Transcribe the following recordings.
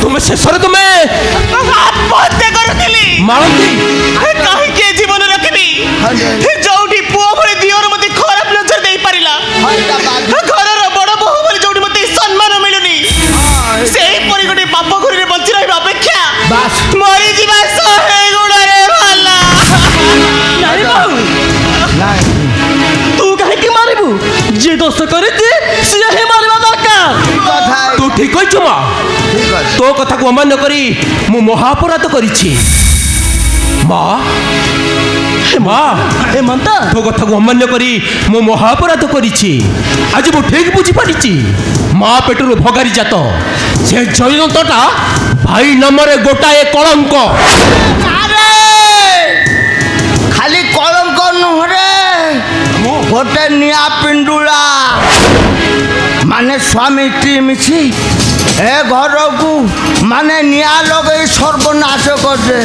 তুমি শেষরে তুমি আত্মহত্যা করুଥିଲି মারନ୍ତି কাহিଁକି ଜୀବନ ରଖିବି ଯୋଉଠି ପୁଅ ଭଳି ଦିଅର ମତେ ଖରାପ ନଜର ଦେଇ ପାରିଲା ଘରର ବଡ ବୋହୂ ଭଳି ଯୋଉଠି ମତେ ସମ୍ମାନ ମିଳୁନି ସେଇପରି ଗୋଟେ ବାପ ଘରରେ ବଞ୍ଚି ରହିବା ଅପେକ୍ଷା ମରିଯିବା ଶହେ ଗୁଣରେ ଭଲ। ତୁ କାହିଁକି ମାରିବୁ ଯିଏ ଦୋଷ କରିଛି ସିଏ ହିଁ ମାରିବା ଦରକାର। ତୁ ଠିକ କହିଛୁ ମା ତୋ କଥାକୁ ଅମାନ୍ୟ କରି ମୁଁ ମହାଅପରାଧ କରିଛି ମା ମା ହେମନ୍ତ ତୋ କଥାକୁ ଅମାନ୍ୟ କରି ମୁଁ ମହାଅପରାଧ କରିଛି। ଆଜି ମୁଁ ଠିକ ବୁଝିପାରିଛି ମା ପେଟରୁ ଭଗାରି ଜାତ ସେ ଜୟନ୍ତଟା ଭାଇ ନାମରେ ଗୋଟାଏ କଳଙ୍କ। ଖାଲି କଳଙ୍କ ନୁହଁରେ ଗୋଟେ ନିଆଁ ପିଣ୍ଡୁଳା ମାନେ ସ୍ୱାମୀ ସ୍ତ୍ରୀ ମିଶି ଏ ଘରକୁ ମାନେ ନିଆଁ ଲଗେଇ ସର୍ବନାଶ କରିଦେ।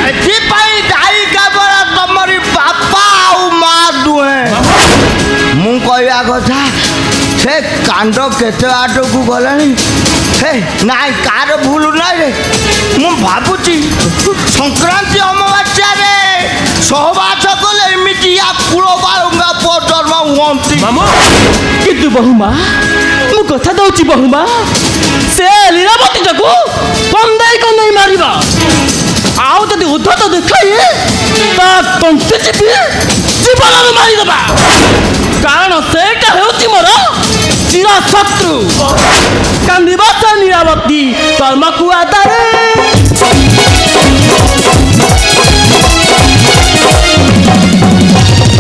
ଏଥିପାଇଁ ଦାୟୀ କେବଳ ତମରି ବାପା ଆଉ ମା ଦୁହେଁ। ମୁଁ କହିବା କଥା ସେ କାଣ୍ଡ କେତେ ଆଡ଼କୁ ଗଲାଣି ହେ ନାଇଁ କାହାର ଭୁଲ ନାହିଁ ରେ। ମୁଁ ଭାବୁଛି ସଂକ୍ରାନ୍ତି ଅମାବାସ୍ୟାରେ ସହବାସ କଲେ ଏମିତି କୂଳ ବାଳୁଙ୍ଗା ପୁଅ ଜନ୍ମ ହୁଅନ୍ତି। କିନ୍ତୁ ବହୁମା ମୁଁ କଥା ଦଉଛି ବହୁମା ସେ ଲୀଳାବତୀଟାକୁ କନ୍ଦେଇ ମାରିବା ଆଉ ଯଦି ଉଦ୍ଧତ ଦେଖାଇ ତା ତଣ୍ଟି ଚିପି ଜୀବନରେ ମାରିଦେବା କାରଣ ସେଇଟା ହେଉଛି ମୋର ଚିର ଶତ୍ରୁ। କାନ୍ଦିବା ସେ ଲୀଳାବତୀ କର୍ମକୁ ଆଦାରେ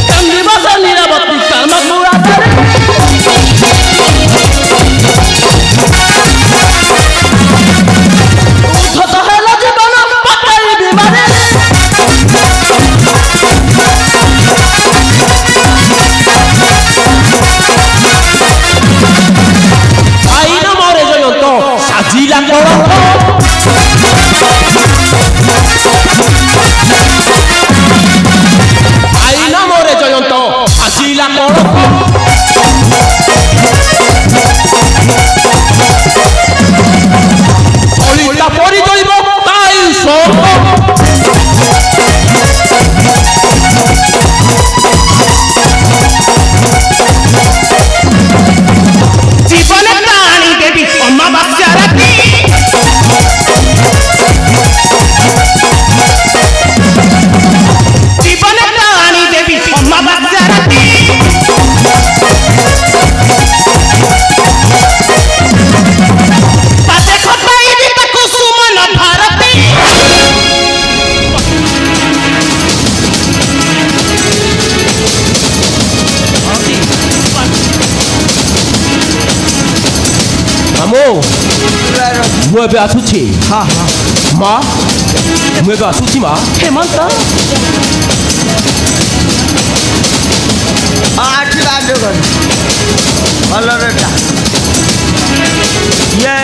କାନ୍ଦିବା ସେ ଲୀଳାବତୀ କର୍ମକୁ ଆଦାରେ ଉଦ୍ଧତ ହେଲା ଜୀବନ ପକାଇ ବିମାନରେ ଆଇନ ମରେ ଜୟନ୍ତ ସାଜିଲା କଳଙ୍କ। ଆଇନ ମରେ ଜୟନ୍ତ ସାଜିଲା କଳଙ୍କ। ସଳିତା ପରି ଜଳିବ ତାଇ ଶୋକ। ଜୀବନ ପ୍ରାଣୀ ଦେବି ଅମାବାସ୍ୟା ରାତି ଜୀବନ ପ୍ରାଣୀ ଦେବି ଅମାବାସ୍ୟା ରାତି ପାଦେ ଖଟାଇବି ତାକୁ ସୁମନ ଭାରତୀ। ମାମୁଁ ମୁଁ ଏବେ ଆସୁଛି। ମା ମୁଁ ଏବେ ଆସୁଛି ମା। ହେମନ୍ତ ଆଶୀର୍ବାଦ କର ଭଲରେ ଇଏ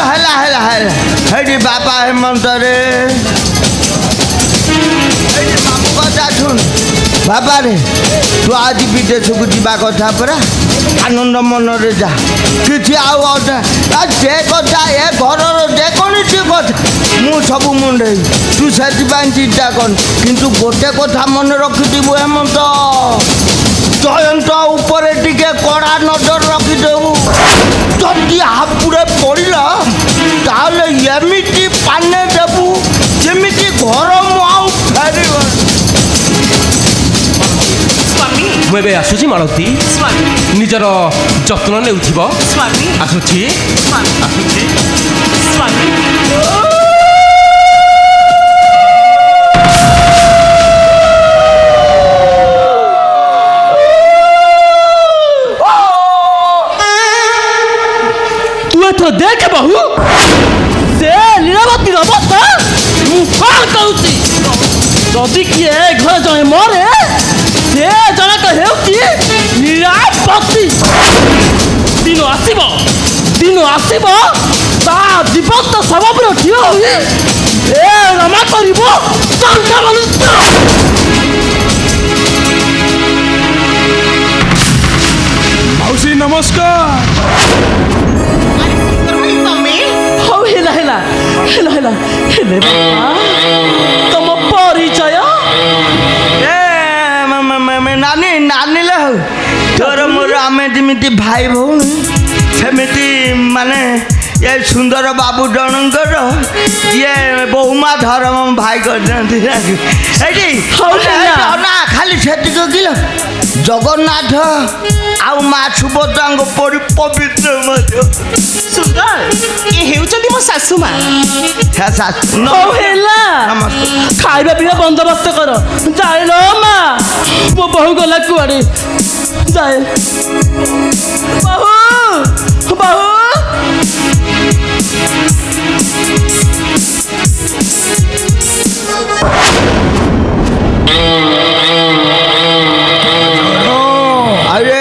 ହେଲା ହେଲା ହେଲା ହେଇଠି ବାପା ହେମନ୍ତରେ ହେଇଠି ମାମୁଁ କଥା ଶୁଣ ବାବାରେ ତୁ ଆଜି ବିଦେଶକୁ ଯିବା କଥା ପରା ଆନନ୍ଦ ମନରେ ଯା କିଛି ଆଉ ଯେ କଥା ଏ ଘରର ଯେକୌଣସି କଥା ମୁଁ ସବୁ ମୁଣ୍ଡେଇ ତୁ ସେଥିପାଇଁ ଚିନ୍ତା କର କିନ୍ତୁ ଗୋଟେ କଥା ମନେ ରଖିଥିବୁ ହେମନ୍ତ ଜୟନ୍ତ ଉପରେ ଟିକେ କଡ଼ା ନଜର ରଖିଦେବୁ। ଯଦି ହାପୁଡ଼େ ପଡ଼ିଲା ତାହେଲେ ଏମିତି ପାନେ ଦେବୁ ଯେମିତି ଘର ମୁଁ ଆଉ ଫେରିବନି। ମୁଁ ଏବେ ଆସୁଛି ମାଳତୀ ନିଜର ଯତ୍ନ ନେଉଥିବ। ଆସୁଛି ଆସୁଛି। ତୁ ଏଥର ଦେଖେ ବହୁ ସେ ଲୀଳାବତୀର ଅବସ୍ଥା ମୁଁ କଣ କହୁଛି। ଯଦି କିଏ ଘରେ ଜଣେ ମରେ ସେ ଜଣକ ହେଉଛି ଲୀଳାବତୀ। ଦିନ ଆସିବ ତା ଜୀବନ୍ତ ଶବ ଉପରେ ଠିଆ ହୋଇ ଏ ରମା କରିବ ମାଉସୀ ନମସ୍କାର। ହେଲା ହେଲା ହେଲେ ବାପା ତମ ପରିଚୟ ନାନୀ ନାନୀଲେ ହଉ ତୋର ମୋର ଆମେ ଯେମିତି ଭାଇ ଭଉଣୀ ସେମିତି ମାନେ ଏ ସୁନ୍ଦର ବାବୁ ଜଣଙ୍କର ଇଏ ବୋହୁମା ଧର୍ମ ଭାଇ କରିଛନ୍ତି ଏଇଠି ହଉ ହେଲା। ନା ଖାଲି ସେତିକି କିଲ ଜଗନ୍ନାଥ ଆଉ ମା ସୁଭଦ୍ରାଙ୍କ ପରି ପବିତ୍ର ମଧ୍ୟ ସୁନ୍ଦର ଇଏ ହେଉଛନ୍ତି ମୋ ଶାଶୁ ମା। ହଉ ହେଲା ନମସ୍ତେ। ଖାଇବା ପିଇବା ବନ୍ଦୋବସ୍ତ କର ଯାଏ ଲୋ ମା ମୋ ବୋହୁ ଗଲା କୁଆଡେ ଯାଏ ବୋହୁ ବୋହୁ ଆରେ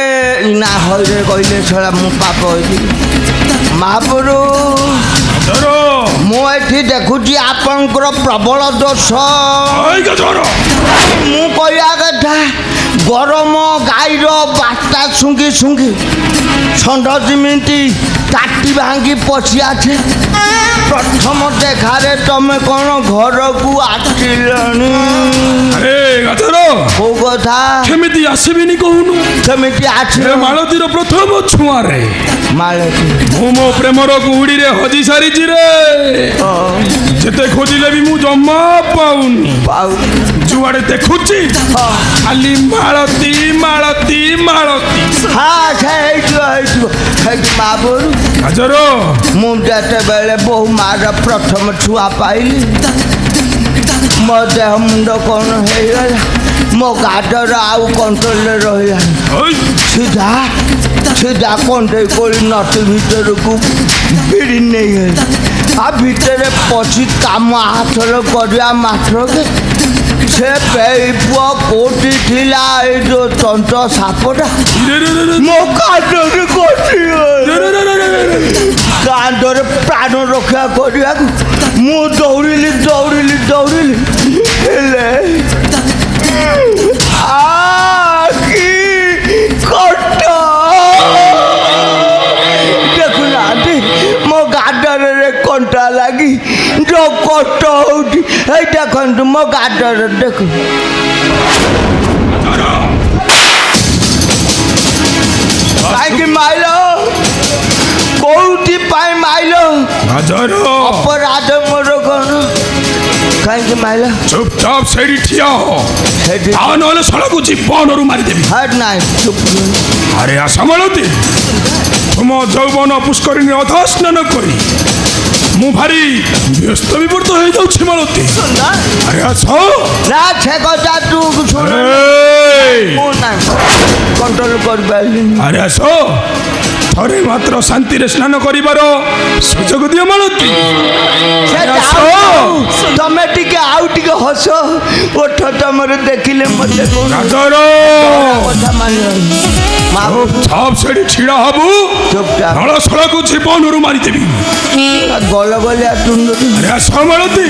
ନା ହଇରେ କହିଲେ ଛଡ଼ା ମୁଁ ପାପ ହେଇଛି ମହାପୁରୁ ମୁଁ ଏଠି ଦେଖୁଛି ଆପଣଙ୍କର ପ୍ରବଳ ଦୋଷ ମୁଁ କହିବା କଥା ଗରମ ଗାଈର ବାସ୍ତା ଶୁଙ୍ଘି ଶୁଙ୍ଘି ଷଣ୍ଢ ଯେମିତି ତାଟି ଭାଙ୍ଗି ପଶି আছে ପ୍ରଥମ ଦେଖାରେ ତମେ କ'ଣ ଘରକୁ ଆସିଲଣି କୋଉ କଥା କେମିତି ଆସିବିନି କହୁନୁ କେମିତି ଆସିଲ ମାଳତୀର ପ୍ରଥମ ଛୁଆଁରେ ମାଳତୀ ମୁଁ ମୋ ପ୍ରେମର କୁହୁଡ଼ିରେ ହଜି ସାରିଛି ରେ ଯେତେ ଖୋଜିଲେ ବି ମୁଁ ଜମା ପାଉନି ପାଉ ଯୁଆଡେ ଦେଖୁଛି ଖାଲି ମାଳତୀ ମାଳତୀ ମାଳତୀ ହଁ ସେ ହେଇଯିବ ହେଇଠି ମା ବୋଉ ଗାଜର ମୁଁ ଯେତେବେଳେ ବୋହୁ ମାର ପ୍ରଥମ ଛୁଆ ପାଇଲି ମୋ ଦେହ ମୁଣ୍ଡ କ'ଣ ହେଇଗଲା ମୋ ଗାଡର ଆଉ କଣ୍ଟ୍ରୋଲରେ ରହିଲାନି ସିଧା ସିଧା କଣ୍ଢେଇ କୋଳି ନଟି ଭିତରକୁ ବିଡ଼ି ନେଇଗଲା ଆଉ ଭିତରେ ପଶି କାମ ହାତର କରିବା ମାତ୍ରକେ ସେ ପେଇ ପୁଅ କୋଉଠି ଥିଲା ଏଇ ଯୋଉ ତନ୍ତ ସାପଟା ମୋ କାଣ୍ଡରେ କାଣ୍ଡରେ ପ୍ରାଣ ରକ୍ଷା କରିବାକୁ ମୁଁ ଦୌଡ଼ିଲି ହେଲେ କି କଷ୍ଟ ଦେଖୁନାହାନ୍ତି ମୋ ଗାଡରେ କଣ୍ଟା ଲାଗି ଯୋଉ କଷ୍ଟ ହଉଛି ଏଇ ଦେଖନ୍ତୁ ମୋ ଗାଡରେ ଦେଖୁ କାହିଁକି ମାଇଲ କୋଉଠି ପାଇଁ ମାଇଲ ଗାଜର ଅପରାଧ ମୋର କ'ଣ କାହିଁକି ମାଇଲ ଚୁପଚାପ ସେଇଠି ଠିଆ ହ ସେଠି ଆଉ ନହେଲେ ସଡ଼କୁ ଜୀବନରୁ ମାରିଦେବି ହାଟ ନାହିଁ ଚୁପ ଆରେ ଆସ ମାଳତୀ ତୁମ ଯୌବନ ପୁଷ୍କରିଣୀ ଅଧା ସ୍ନାନ କରି ମୁଁ ଭାରି ବ୍ୟସ୍ତ ବିବ୍ରତ ହେଇଯାଉଛି ମାଳତୀ ଆରେ ଆସ ନା ସେ କଥା ତୁ ଶୁଣ ଏଇ! ମୁଁ ନାହିଁ କଣ୍ଟ୍ରୋଲ କରିପାରିଲିନି ଆରେ ଆସ ଥରେ ମାତ୍ର ଶାନ୍ତିରେ ସ୍ନାନ କରିବାର ସୁଯୋଗ ଦିଅ ମାଳତୀ ସେ ଆରେ ଆସ। ତମେ ଟିକେ ଆଉ ଟିକେ ହସ ଓଠ ତମର ଦେଖିଲେ ମତେ ଗାଜର କଥା ମାନିବନି ମା ଚୁପଚାପ ସେଠି ଛିଡ଼ା ହବୁ ଚୁପଚାପ ନଳ ସଳକୁ ଜୀବନରୁ ମାରିଦେବି ଗଲ ଗଲିଆ ତୁଣ୍ଡୁରି ଆରେ ଆସ ମାଳତୀ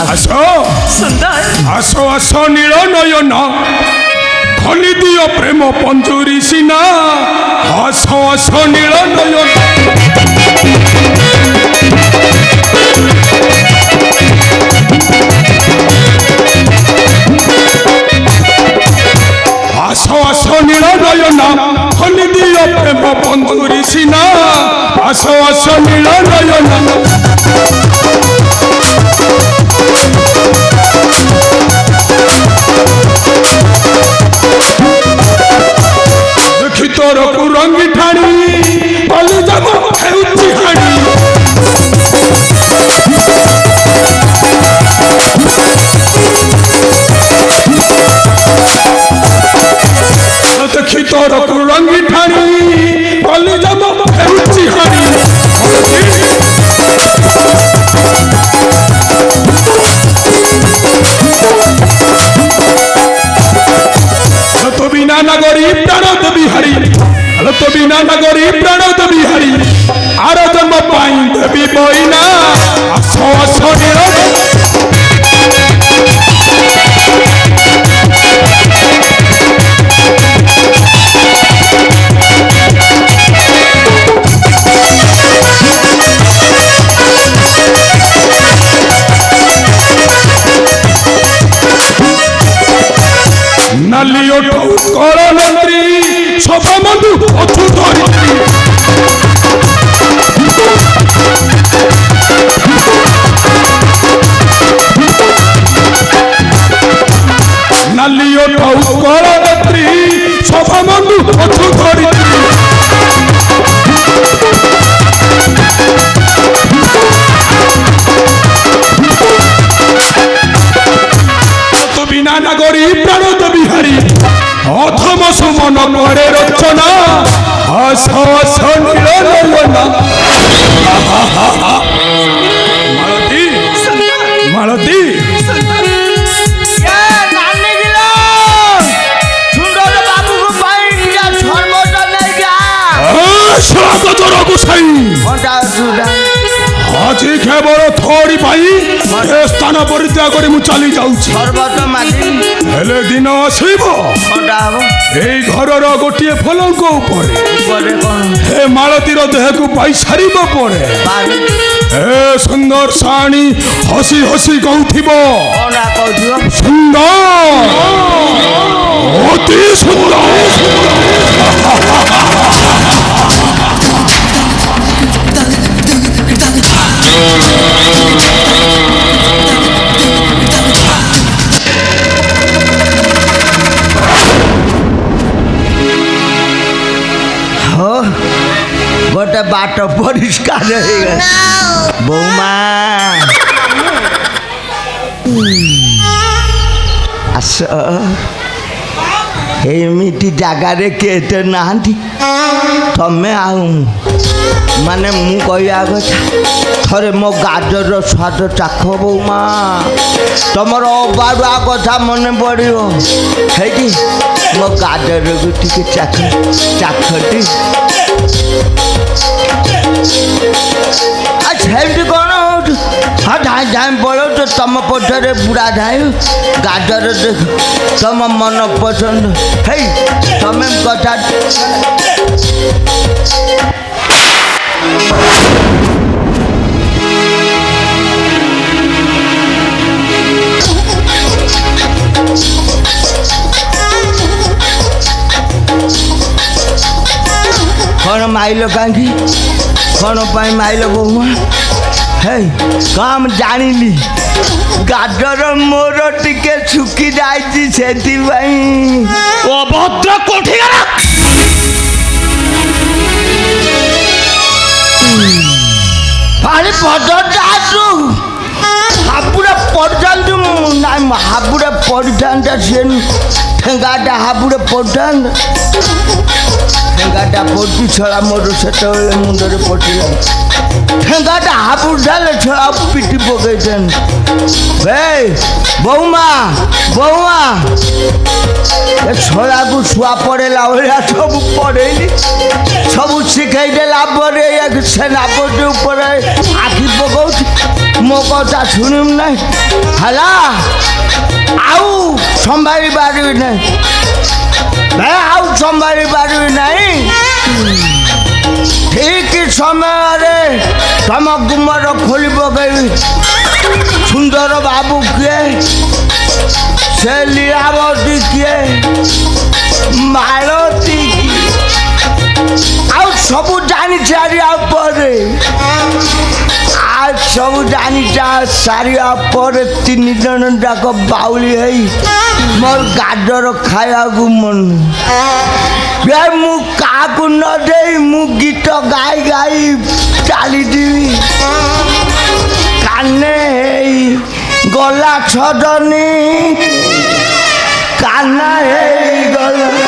ଆସ ସୁନ୍ଦର ଆସ ଆସ ନୀଳ ନୟନ ଖୋଲି ଦିଅ ପ୍ରେମ ପଞ୍ଜୁରୀ ସିନା ଆସ ଆସ ନୀଳ ନୟନ আস আস নীল নয়ন খোলি দিও প্রেম বন্ধুরি সিনা আস আস নীল নয়ন দেখি তোর কুরঙ্গি ঠাণি কলি যাব হেউচি হাণি দেখি তোর কুরঙ্গি ঠাণি কলি যাব হেউচি হাণি তো বিনা নগরী প্রাণ দেবী হারি তো বিনা নগরী প্রাণ দেবী হারি আর জন্ম পাই দেবী বইনা আস আস নীল সুমন করে রচনা হস হস নীল নয়না মালতী মালতী সুন্দর বাবুকে পাই যা সর্বটা নেই যা স্বাগত রঘুসাই ঘন্টা সুদা আজি কেবল থরি পাই এ স্থান পরিত্যাগ করে মু চালি যাଉଛି সর্বত মাটি ହେଲେ ଦିନ ଆସିବ ঘন্টা হব এই ଘରର ଗୋଟିଏ ଫଲଙ୍କ ଉପରେ পরে কোন ଏ ମାଳତୀର ଦେହକୁ ପାଇସାରିବ ପରେ বাড়ি ଏ ସୁନ୍ଦର ସାଣୀ ହସି ହସି କହୁଥିବ কোনা কইছো ସୁନ୍ଦର ଅତି ସୁନ୍ଦର হো গোটে বাট পরিষ্কার হয়ে গেল বৌমা আস ଏମିତି ଜାଗାରେ କେତେ ନାହାନ୍ତି ତମେ ଆଉ ମାନେ ମୁଁ କହିବା କଥା ଥରେ ମୋ ଗାଜରର ସ୍ୱାଦ ଚାଖ ବୌମା ତମର ଅବାଡୁଆ କଥା ମନେ ପଡ଼ିବ ହେଇଟି ମୋ ଗାଜରକୁ ଟିକେ ଚାଖଟି ସେମିତି କ'ଣ ହଉଛୁ ହଁ ଧାଇଁ ଧାଇଁ ପଳଉଛୁ ତମ ପଛରେ ବୁଢ଼ା ଧାଇଁ ଗାଜର ଦେଖ ତମ ମନ ପସନ୍ଦ ହେଇ ତମେ କଥା କ'ଣ ମାଇଲ କାହିଁକି କ'ଣ ପାଇଁ ମାଇଲ ବୋଉମା ହେଇ କାମ ଜାଣିଲି ଗାଜର ମୋର ଟିକେ ଶୁଖି ଯାଇଛି ସେଥିପାଇଁ ଅଭଦ୍ର କୋଠି ଗଲା ଆରେ ଭଦ୍ରଟା ଆସୁ ହାବୁଡ଼ା ପଡ଼ିଥାନ୍ତୁ ନାଇଁ ହାବୁଡ଼ା ପଡ଼ିଥାନ୍ତା ସେ ଠେଙ୍ଗାଟା ହାବୁଡ଼ା ପଡ଼ିଥାନ୍ତା ଠେଙ୍ଗାଟା ପଡ଼ିଛି ଛଡ଼ା ମୋର ସେତେବେଳେ ମୁଣ୍ଡରେ ପଡ଼ିଲା ଠେଙ୍ଗାଟା ହାବୁଡ଼ାଲେ ଛଡ଼ା ପିଟି ପକେଇଥାନ୍ତି ଭାଇ ବୌମା ବୌମା ଏ ଛଡ଼ାକୁ ଶୁଆ ପଡ଼େଇଲା ଭଳିଆ ସବୁ ପଡ଼େଇଲି ସବୁ ଶିଖେଇ ଦେଲା ପରେ ସେନାପତି ଉପରେ ଆଖି ପକାଉଛି ମୋ କଥା ଶୁଣିବୁ ନାହିଁ ହେଲା ଆଉ ସମ୍ଭାଳି ପାରିବି ନାହିଁ ଭାଇ ଆଉ ସମ୍ଭାଳି ପାରିବି ନାହିଁ ଠିକ ସମୟରେ ତମ ଗୁମର ଖୋଲି ପକେଇବି ସୁନ୍ଦର ବାବୁ କିଏ ସେ ଲୀଳାବତୀ କିଏ ମାଳତୀ କିଏ ଆଉ ସବୁ ଜାଣି ସାରିବା ପରେ ସବୁ ଜାଣି ସାରିବା ପରେ 3 ଜଣ ଯାକ ବାଉଳି ହେଇ ମୋର ଗାଜର ଖାଇବାକୁ ମନ ମୁଁ କାହାକୁ ନ ଦେଇ ମୁଁ ଗୀତ ଗାଇ ଗାଇ ଚାଲିଯିବି କାନେ ହେଇ ଗଲା ଛଦନି କାନା ହେଇଗଲା